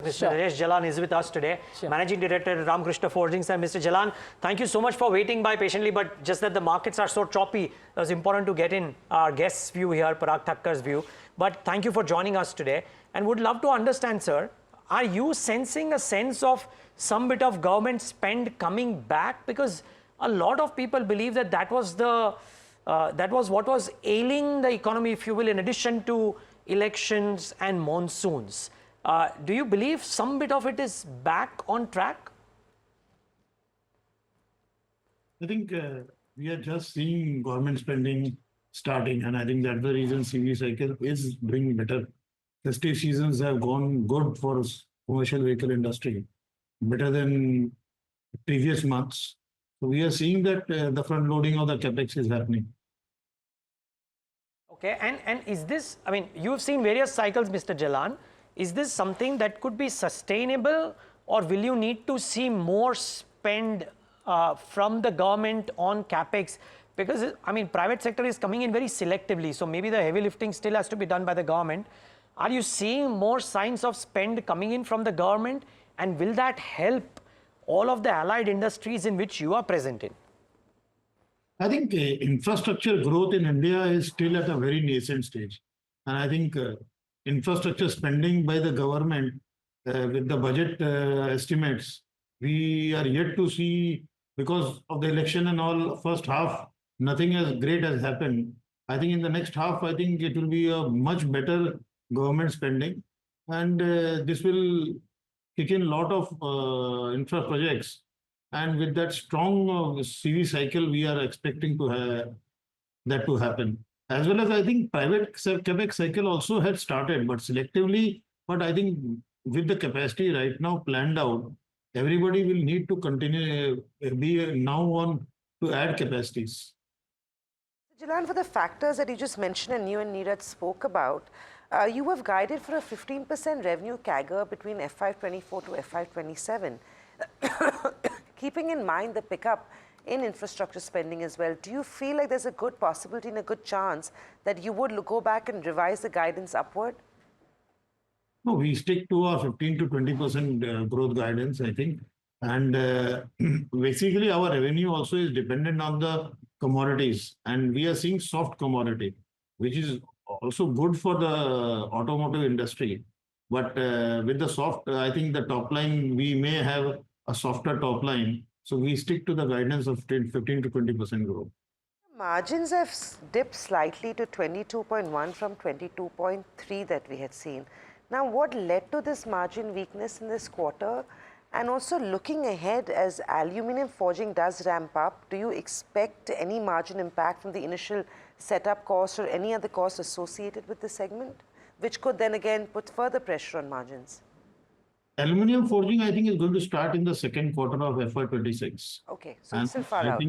Mr. Naresh Jalan is with us today, Managing Director at RK Forgings. And Mr. Jalan, thank you so much for waiting by patiently, but just that the markets are so choppy, it was important to get in our guest's view here, Parag Thakkar's view. But thank you for joining us today, and would love to understand, sir, are you sensing a sense of some bit of government spend coming back? Because a lot of people believe that that was what was ailing the economy, if you will, in addition to elections and monsoons. Do you believe some bit of it is back on track? I think we are just seeing government spending starting, and I think that's the reason CV cycle is doing better. Festive seasons have gone good for commercial vehicle industry, better than previous months. So we are seeing that the front loading of the capex is happening. Okay, and is this, I mean, you've seen various cycles, Mr. Jalan. Is this something that could be sustainable, or will you need to see more spend from the government on capex? Because, I mean, private sector is coming in very selectively, so maybe the heavy lifting still has to be done by the government. Are you seeing more signs of spend coming in from the government, and will that help all of the allied industries in which you are present in? I think infrastructure growth in India is still at a very nascent stage. And I think infrastructure spending by the government with the budget estimates, we are yet to see, because of the election and all, first half, nothing as great has happened. I think in the next half, I think it will be a much better government spending. And this will kick in a lot of infra projects. And with that strong CV cycle, we are expecting to have that to happen. As well as I think private capex cycle also had started, but selectively. But I think with the capacity right now planned out, everybody will need to continue be now on to add capacities. Jalan, for the factors that you just mentioned and you and Neeraj spoke about, you have guided for a 15% revenue CAGR between FY24 to FY27. Keeping in mind the pickup in infrastructure spending as well, do you feel like there's a good possibility and a good chance that you would go back and revise the guidance upward? No, we stick to our 15 to 20% growth guidance, I think. And basically, our revenue also is dependent on the commodities. And we are seeing soft commodity, which is also good for the automotive industry. But with the soft, I think the top line, we may have a softer top line. So we stick to the guidance of 15 to 20% growth. Margins have dipped slightly to 22.1 from 22.3 that we had seen. Now, what led to this margin weakness in this quarter? And also looking ahead, as aluminum forging does ramp up, do you expect any margin impact from the initial setup costs or any other costs associated with the segment, which could then again put further pressure on margins? Aluminum forging, I think, is going to start in the second quarter of FY26. Okay, so it's still far out.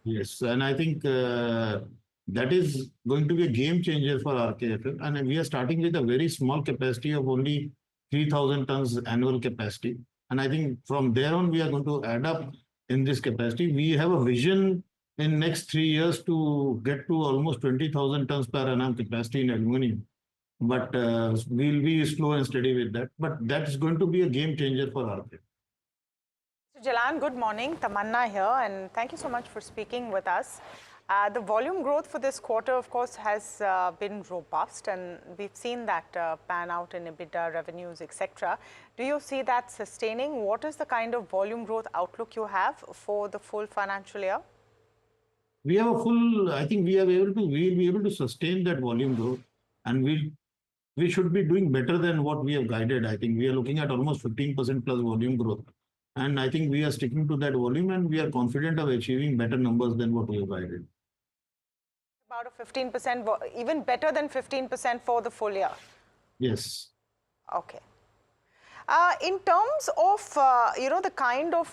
Yes, and I think that is going to be a game changer for RKFL. And we are starting with a very small capacity of only 3,000 tons annual capacity. And I think from there on, we are going to add up in this capacity. We have a vision in next 3 years to get to almost 20,000 tons per annum capacity in aluminum. But we'll be slow and steady with that. But that's going to be a game changer for RK. Mr. Jalan, good morning. Tamanna here, and thank you so much for speaking with us. The volume growth for this quarter, of course, has been robust, and we've seen that pan out in EBITDA, revenues, etc. Do you see that sustaining? What is the kind of volume growth outlook you have for the full financial year? We have a full, I think we'll be able to sustain that volume growth, and we should be doing better than what we have guided. I think we are looking at almost 15% plus volume growth. And I think we are sticking to that volume, and we are confident of achieving better numbers than what we have guided. About a 15%, even better than 15% for the full year? Yes. Okay. In terms of, the kind of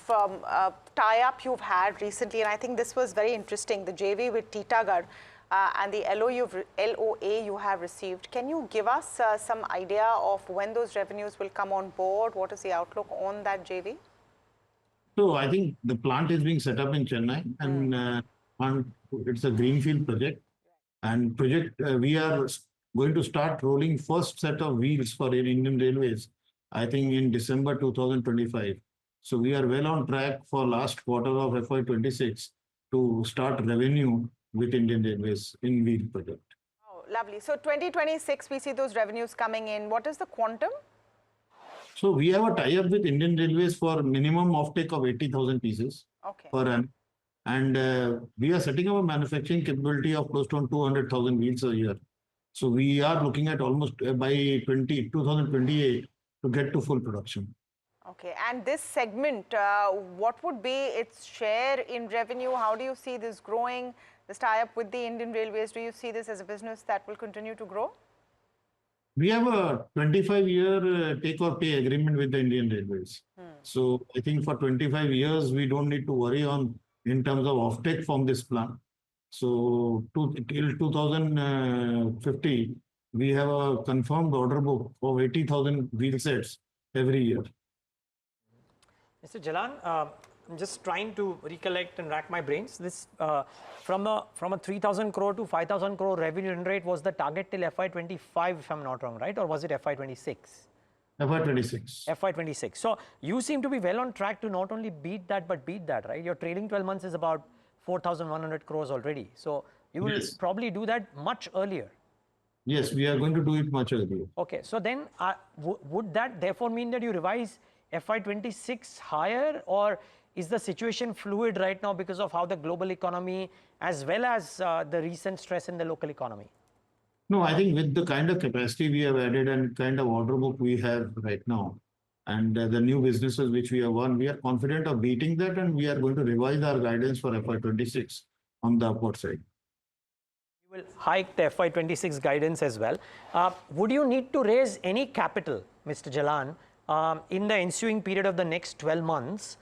tie-up you've had recently, and I think this was very interesting, the JV with Titagarh and the LOA you have received. Can you give us some idea of when those revenues will come on board? What is the outlook on that JV? So I think the plant is being set up in Chennai, and it's a greenfield project. And we are going to start rolling first set of wheels for Indian Railways I think in December 2025. So we are well on track for last quarter of FY26 to start revenue with Indian Railways in wheel project. Oh, lovely. So 2026, we see those revenues coming in. What is the quantum? So we have a tie-up with Indian Railways for minimum offtake of 80,000 pieces Okay. per annum. And we are setting up a manufacturing capability of close to 200,000 wheels a year. So we are looking at almost by 2028 to get to full production. Okay. And this segment, what would be its share in revenue? How do you see this growing? This tie-up with the Indian Railways, do you see this as a business that will continue to grow? We have a 25-year take or pay agreement with the Indian Railways. So I think for 25 years, we don't need to worry on in terms of offtake from this plant. So till 2050, we have a confirmed order book of 80,000 wheel sets every year. Mr. Jalan, I'm just trying to recollect and rack my brains. This from a 3,000 crore to 5,000 crore revenue run rate was the target till FY25, if I'm not wrong, right? Or was it FY26? FY26. FY26. So you seem to be well on track to not only beat that, but beat that, right? Your trailing 12 months is about 4,100 crores already. So you will probably do that much earlier. Yes, we are going to do it much earlier. Okay. So then would that therefore mean that you revise FY26 higher, or is the situation fluid right now because of how the global economy as well as the recent stress in the local economy? No, I think with the kind of capacity we have added and kind of order book we have right now, and the new businesses which we have won, we are confident of beating that, and we are going to revise our guidance for FY26 on the upward side. You will hike the FY26 guidance as well. Would you need to raise any capital, Mr. Jalan, in the ensuing period of the next 12 months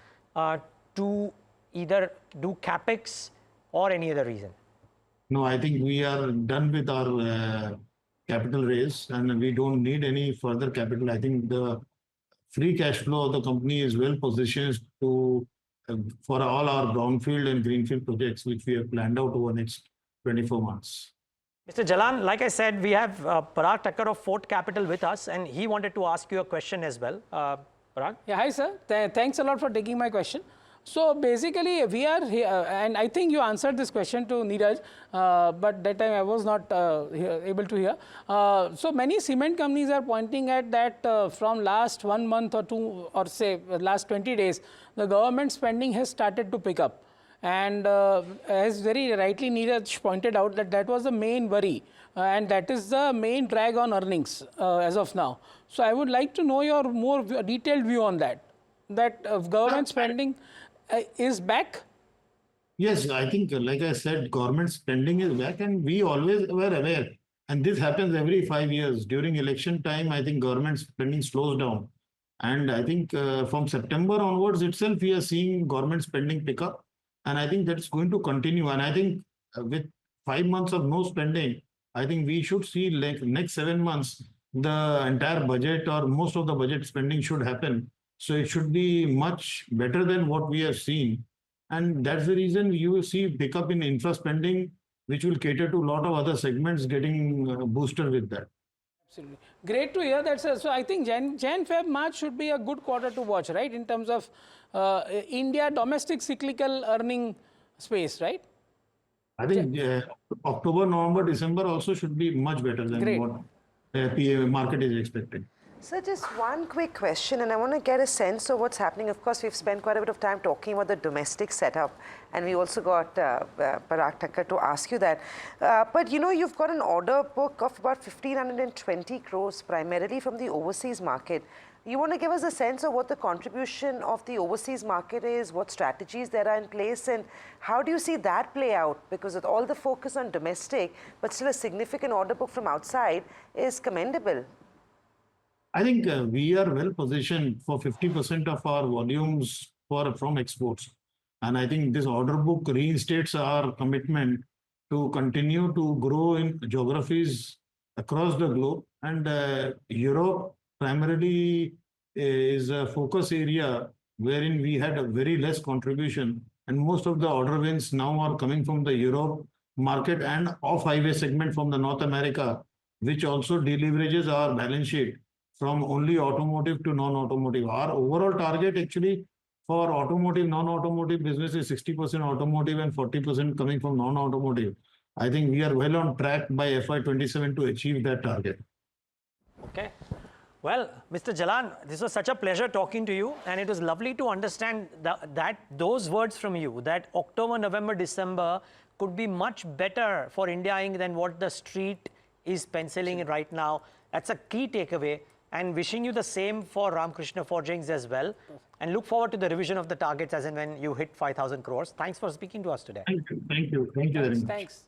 to either do capex or any other reason? No, I think we are done with our capital raise and we don't need any further capital. I think the free cash flow of the company is well positioned to for all our brownfield and greenfield projects, which we have planned out over the next 24 months. Mr. Jalan, like I said, we have Parag Thakkar of Fort Capital with us, and he wanted to ask you a question as well. Parag? Yeah, hi sir. Thanks a lot for taking my question. So basically, we are here, and I think you answered this question to Neeraj, but that time I was not able to hear. So many cement companies are pointing at that from last 1 month or two, or say last 20 days, the government spending has started to pick up. And as very rightly Neeraj pointed out, that was the main worry, and that is the main drag on earnings as of now. So I would like to know your more detailed view on that. That government spending is back? Yes, I think, like I said, government spending is back, and we always were aware. And this happens every 5 years. During election time, I think government spending slows down. And I think from September onwards itself, we are seeing government spending pick up. And I think that's going to continue. And I think with 5 months of no spending, I think we should see like next 7 months, the entire budget or most of the budget spending should happen. So it should be much better than what we have seen. And that's the reason you will see pickup in infra spending, which will cater to a lot of other segments getting boosted with that. Absolutely. Great to hear that, sir. So I think Jan, Feb, March should be a good quarter to watch, right? In terms of India domestic cyclical earning space, right? I think October, November, December also should be much better than what PA market is expecting. So just one quick question, and I want to get a sense of what's happening. Of course, we've spent quite a bit of time talking about the domestic setup, and we also got Parag Thakkar to ask you that. But you know, you've got an order book of about 1,520 crores, primarily from the overseas market. You want to give us a sense of what the contribution of the overseas market is, what strategies there are in place, and how do you see that play out? Because with all the focus on domestic, but still a significant order book from outside is commendable. I think we are well positioned for 50% of our volumes from exports. And I think this order book reinstates our commitment to continue to grow in geographies across the globe. And Europe primarily is a focus area wherein we had a very less contribution. And most of the order wins now are coming from the Europe market and off-highway segment from the North America, which also deleverages our balance sheet from only automotive to non-automotive. Our overall target actually for automotive, non-automotive business is 60% automotive and 40% coming from non-automotive. I think we are well on track by FY27 to achieve that target. Okay. Well, Mr. Jalan, this was such a pleasure talking to you, and it was lovely to understand that those words from you, that October, November, December could be much better for India Inc. than what the street is penciling right now. That's a key takeaway, and wishing you the same for RK Forgings as well. And look forward to the revision of the targets as and when you hit 5,000 crores. Thanks for speaking to us today. Thank you. Thank you. Thank you very much. Thanks.